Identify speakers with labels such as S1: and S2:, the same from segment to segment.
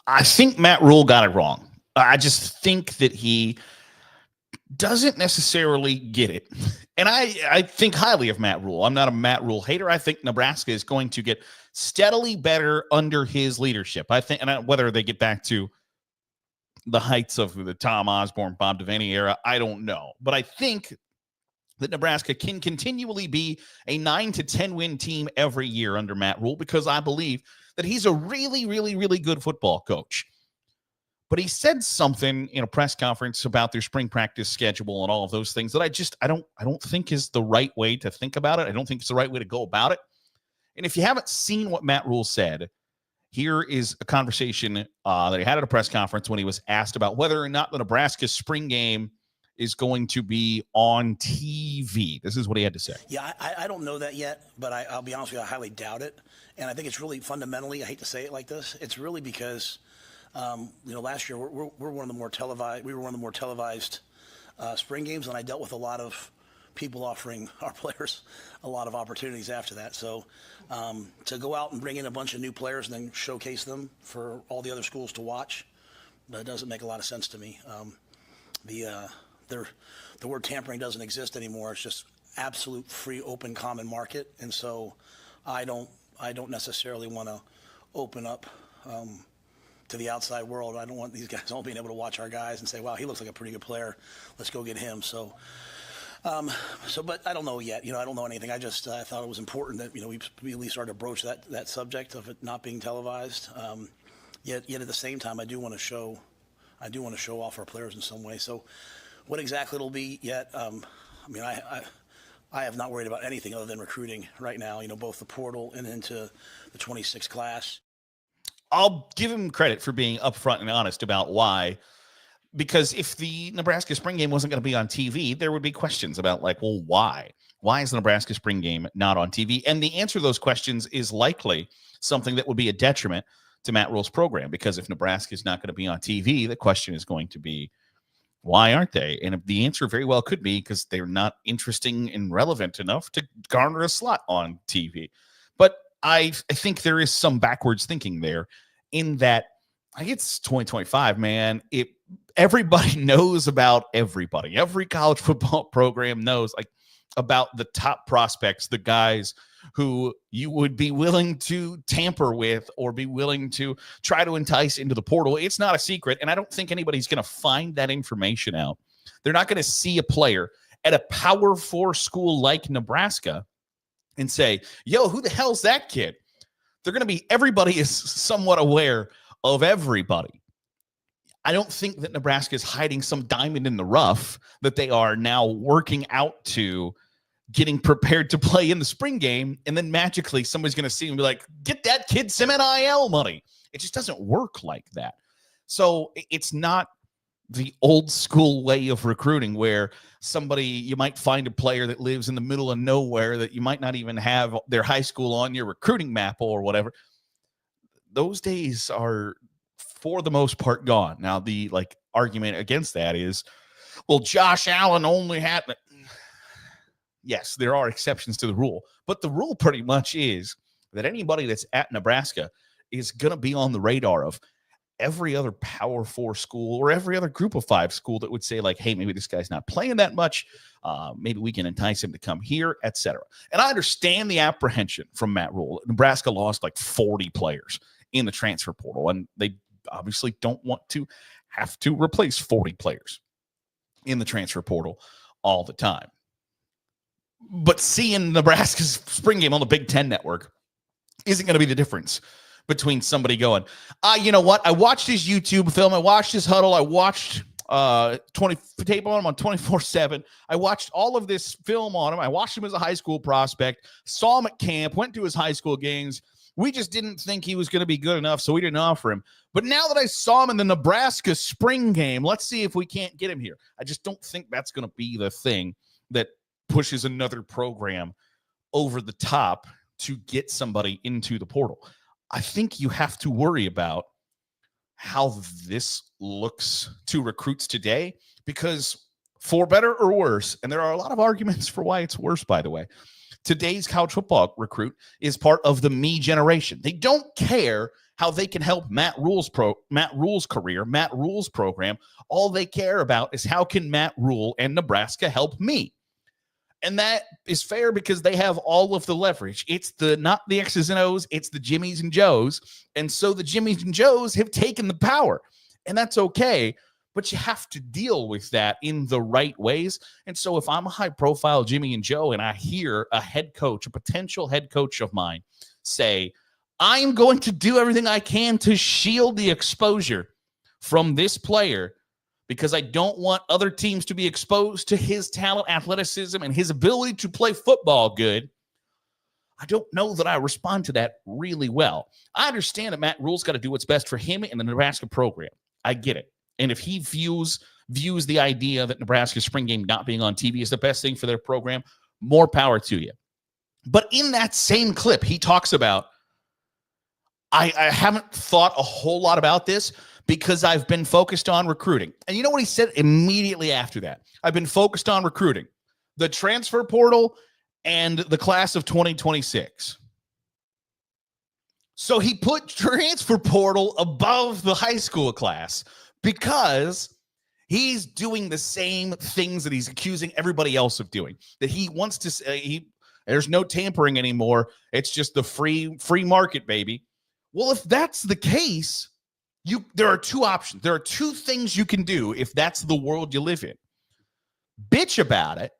S1: I think Matt Rhule got it wrong. I just think that he doesn't necessarily get it. And I think highly of Matt Rhule. I'm not a Matt Rhule hater. I think Nebraska is going to get steadily better under his leadership. I think, and whether they get back to the heights of the Tom Osborne, Bob Devaney era, I don't know. But I think that Nebraska can continually be a 9 to 10 win team every year under Matt Rhule, because I believe that he's a really, really, really good football coach. But he said something in a press conference about their spring practice schedule and all of those things that I don't think is the right way to think about it. I don't think it's the right way to go about it. And if you haven't seen what Matt Rhule said, here is a conversation that he had at a press conference when he was asked about whether or not the Nebraska spring game is going to be on TV. This is what he had to say.
S2: Yeah, I don't know that yet, but I'll be honest with you, I highly doubt it. And I think it's really fundamentally, I hate to say it like this, it's really because last year we're one of the more televised. We were one of the more televised spring games, and I dealt with a lot of people offering our players a lot of opportunities after that. So to go out and bring in a bunch of new players and then showcase them for all the other schools to watch, that doesn't make a lot of sense to me. The word tampering doesn't exist anymore. It's just absolute free, open, common market, and so I don't necessarily want to open up to the outside world. I don't want these guys all being able to watch our guys and say, wow, he looks like a pretty good player. Let's go get him. But I don't know yet. I don't know anything. I thought it was important that, we at least started to broach that subject of it not being televised. Yet at the same time, I do want to show off our players in some way. So what exactly it'll be yet, I have not worried about anything other than recruiting right now, both the portal and into the 26 class.
S1: I'll give him credit for being upfront and honest about why, because if the Nebraska spring game wasn't going to be on TV, there would be questions about why? Why is the Nebraska spring game not on TV? And the answer to those questions is likely something that would be a detriment to Matt Rhule's program, because if Nebraska is not going to be on TV, the question is going to be, why aren't they? And the answer very well could be because they're not interesting and relevant enough to garner a slot on TV. But I think there is some backwards thinking there, in that it's 2025, man. Everybody knows about everybody. Every college football program knows about the top prospects, the guys who you would be willing to tamper with or be willing to try to entice into the portal. It's not a secret, and I don't think anybody's going to find that information out. They're not going to see a player at a Power 4 school like Nebraska and say, yo, who the hell's that kid? They're going to be, everybody is somewhat aware of everybody. I don't think that Nebraska is hiding some diamond in the rough that they are now working out to getting prepared to play in the spring game, and then magically somebody's going to see and be like, get that kid some NIL money. It just doesn't work like that. So it's not the old school way of recruiting where you might find a player that lives in the middle of nowhere that you might not even have their high school on your recruiting map or whatever. Those days are, for the most part, gone. Now, the argument against that is, well, Josh Allen only had... Yes, there are exceptions to the rule, but the rule pretty much is that anybody that's at Nebraska is going to be on the radar of every other Power 4 school or every other Group of 5 school that would say, hey, maybe this guy's not playing that much. Maybe we can entice him to come here, etc. And I understand the apprehension from Matt Rhule. Nebraska lost 40 players in the transfer portal, and they obviously don't want to have to replace 40 players in the transfer portal all the time. But seeing Nebraska's spring game on the Big Ten Network isn't going to be the difference between somebody going, you know what? I watched his YouTube film. I watched his Huddle. I watched tape on him on 24/7. I watched all of this film on him. I watched him as a high school prospect, saw him at camp, went to his high school games. We just didn't think he was going to be good enough, so we didn't offer him. But now that I saw him in the Nebraska spring game, let's see if we can't get him here. I just don't think that's going to be the thing that pushes another program over the top to get somebody into the portal. I think you have to worry about how this looks to recruits today, because for better or worse, and there are a lot of arguments for why it's worse, by the way, today's college football recruit is part of the me generation. They don't care how they can help Matt Rhule's career, Matt Rhule's program. All they care about is how can Matt Rhule and Nebraska help me. And that is fair because they have all of the leverage. It's not the X's and O's, it's the Jimmies and Joes. And so the Jimmies and Joes have taken the power. And that's okay, but you have to deal with that in the right ways. And so if I'm a high-profile Jimmy and Joe and I hear a head coach, a potential head coach of mine say, I'm going to do everything I can to shield the exposure from this player because I don't want other teams to be exposed to his talent, athleticism, and his ability to play football good, I don't know that I respond to that really well. I understand that Matt Rhule's got to do what's best for him and the Nebraska program. I get it. And if he views the idea that Nebraska's spring game not being on TV is the best thing for their program, more power to you. But in that same clip, he talks about, I haven't thought a whole lot about this because I've been focused on recruiting. And you know what he said immediately after that? I've been focused on recruiting, the transfer portal, and the class of 2026. So he put transfer portal above the high school class because he's doing the same things that he's accusing everybody else of doing. That he wants to say, there's no tampering anymore. It's just the free market, baby. Well, if that's the case, there are two options. There are two things you can do if that's the world you live in. Bitch about it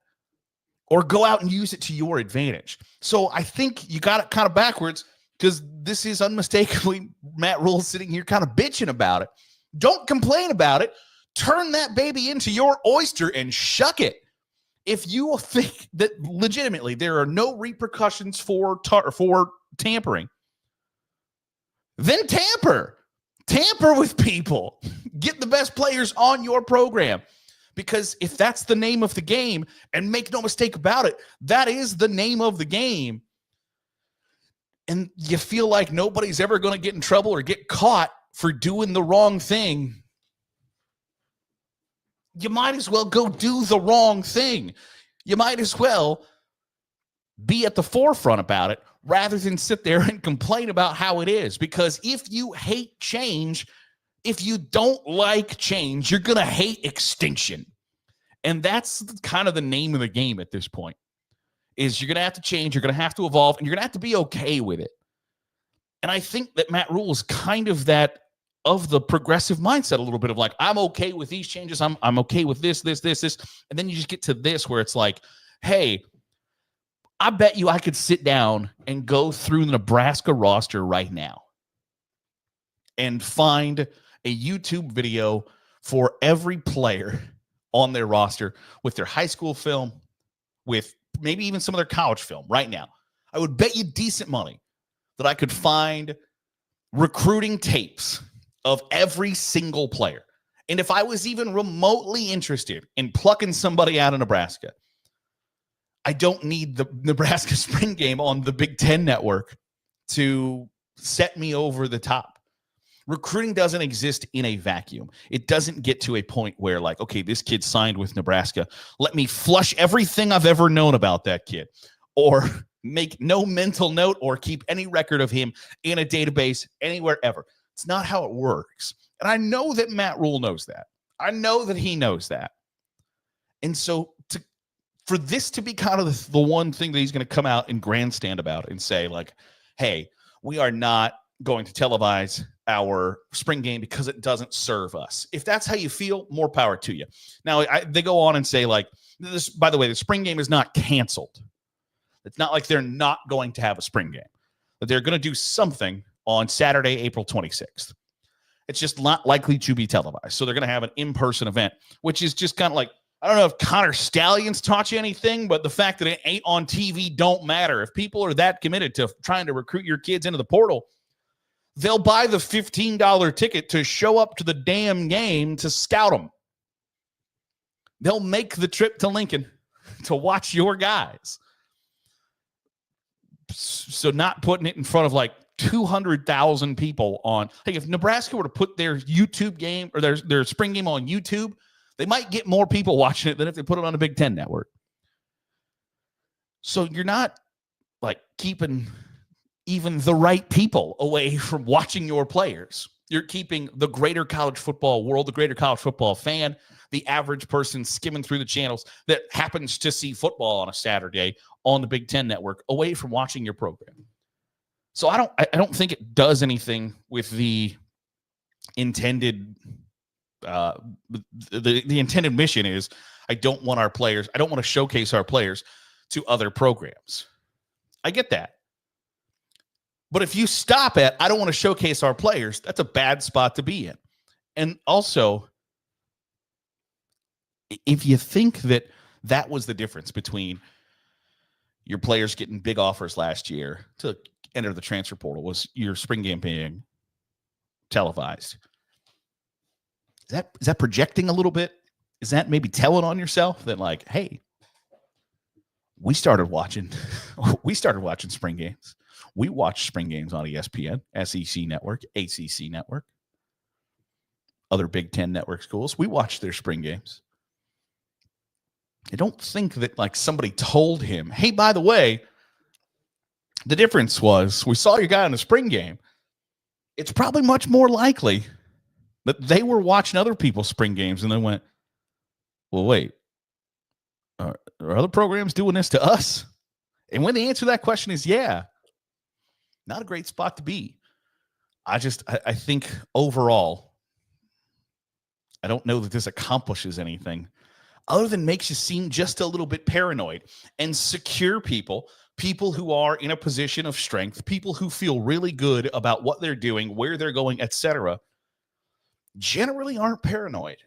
S1: or go out and use it to your advantage. So I think you got it kind of backwards because this is unmistakably Matt Rhule sitting here kind of bitching about it. Don't complain about it. Turn that baby into your oyster and shuck it. If you think that legitimately there are no repercussions for tampering, then tamper with people. Get the best players on your program. Because if that's the name of the game, and make no mistake about it, that is the name of the game, and you feel like nobody's ever going to get in trouble or get caught for doing the wrong thing, you might as well go do the wrong thing. You might as well be at the forefront about it rather than sit there and complain about how it is. Because if you hate change, if you don't like change, you're going to hate extinction. And that's kind of the name of the game at this point, is you're going to have to change, you're going to have to evolve, and you're going to have to be okay with it. And I think that Matt Rhule is kind of that, of the progressive mindset, a little bit of like, I'm okay with these changes. I'm okay with this. And then you just get to this where it's like, hey, I bet you I could sit down and go through the Nebraska roster right now and find a YouTube video for every player on their roster with their high school film, with maybe even some of their college film right now. I would bet you decent money that I could find recruiting tapes of every single player. And if I was even remotely interested in plucking somebody out of Nebraska, I don't need the Nebraska spring game on the Big Ten network to set me over the top. Recruiting doesn't exist in a vacuum. It doesn't get to a point where, like, okay, this kid signed with Nebraska. Let me flush everything I've ever known about that kid, or make no mental note or keep any record of him in a database anywhere ever. It's not how it works. And I know that Matt Rhule knows that. I know that he knows that. And so for this to be kind of the one thing that he's going to come out and grandstand about and say, like, hey, we are not going to televise our spring game because it doesn't serve us. If that's how you feel, more power to you. Now, they go on and say, like, this, by the way, the spring game is not canceled. It's not like they're not going to have a spring game, but they're going to do something on Saturday, April 26th. It's just not likely to be televised. So they're going to have an in-person event, which is just kind of like, I don't know if Connor Stallions taught you anything, but the fact that it ain't on TV don't matter. If people are that committed to trying to recruit your kids into the portal, they'll buy the $15 ticket to show up to the damn game to scout them. They'll make the trip to Lincoln to watch your guys. So not putting it in front of like 200,000 people on. Hey, if Nebraska were to put their YouTube game or their spring game on YouTube, they might get more people watching it than if they put it on the Big Ten network. So you're not like keeping even the right people away from watching your players. You're keeping the greater college football world, the greater college football fan, the average person skimming through the channels that happens to see football on a Saturday on the Big Ten Network away from watching your program. So I don't think it does anything with the intended the intended mission is I don't want to showcase our players to other programs. I get that. But if you stop at, I don't want to showcase our players, that's a bad spot to be in. And also, if you think that was the difference between your players getting big offers last year to enter the transfer portal was your spring game being televised. Is that projecting a little bit? Is that maybe telling on yourself that, like, hey, we started watching spring games. We watch spring games on ESPN, SEC Network, ACC Network, other Big Ten Network schools. We watch their spring games. I don't think that, like, somebody told him, hey, by the way, the difference was we saw your guy in the spring game. It's probably much more likely that they were watching other people's spring games and they went, well, wait, are other programs doing this to us? And when the answer to that question is yeah, not a great spot to be. I think overall, I don't know that this accomplishes anything other than makes you seem just a little bit paranoid and secure people who are in a position of strength, people who feel really good about what they're doing, where they're going, etc., generally aren't paranoid.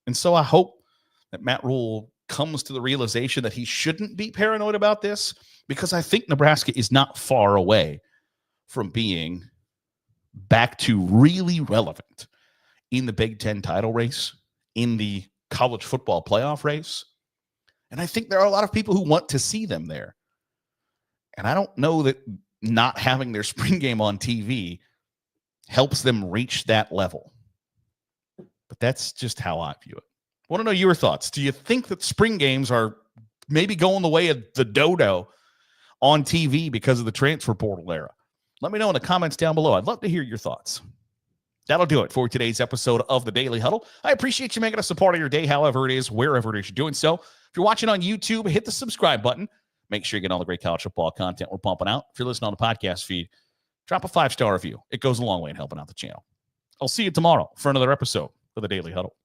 S1: And so I hope that Matt Rhule comes to the realization that he shouldn't be paranoid about this, because I think Nebraska is not far away from being back to really relevant in the Big Ten title race, in the college football playoff race. And I think there are a lot of people who want to see them there. And I don't know that not having their spring game on TV helps them reach that level. But that's just how I view it. I want to know your thoughts. Do you think that spring games are maybe going the way of the dodo on TV because of the transfer portal era? Let me know in the comments down below. I'd love to hear your thoughts. That'll do it for today's episode of the Daily Huddle. I appreciate you making us a part of your day, however it is, wherever it is you're doing so. If you're watching on YouTube, hit the subscribe button. Make sure you get all the great college football content we're pumping out. If you're listening on the podcast feed, drop a 5-star review. It goes a long way in helping out the channel. I'll see you tomorrow for another episode of the Daily Huddle.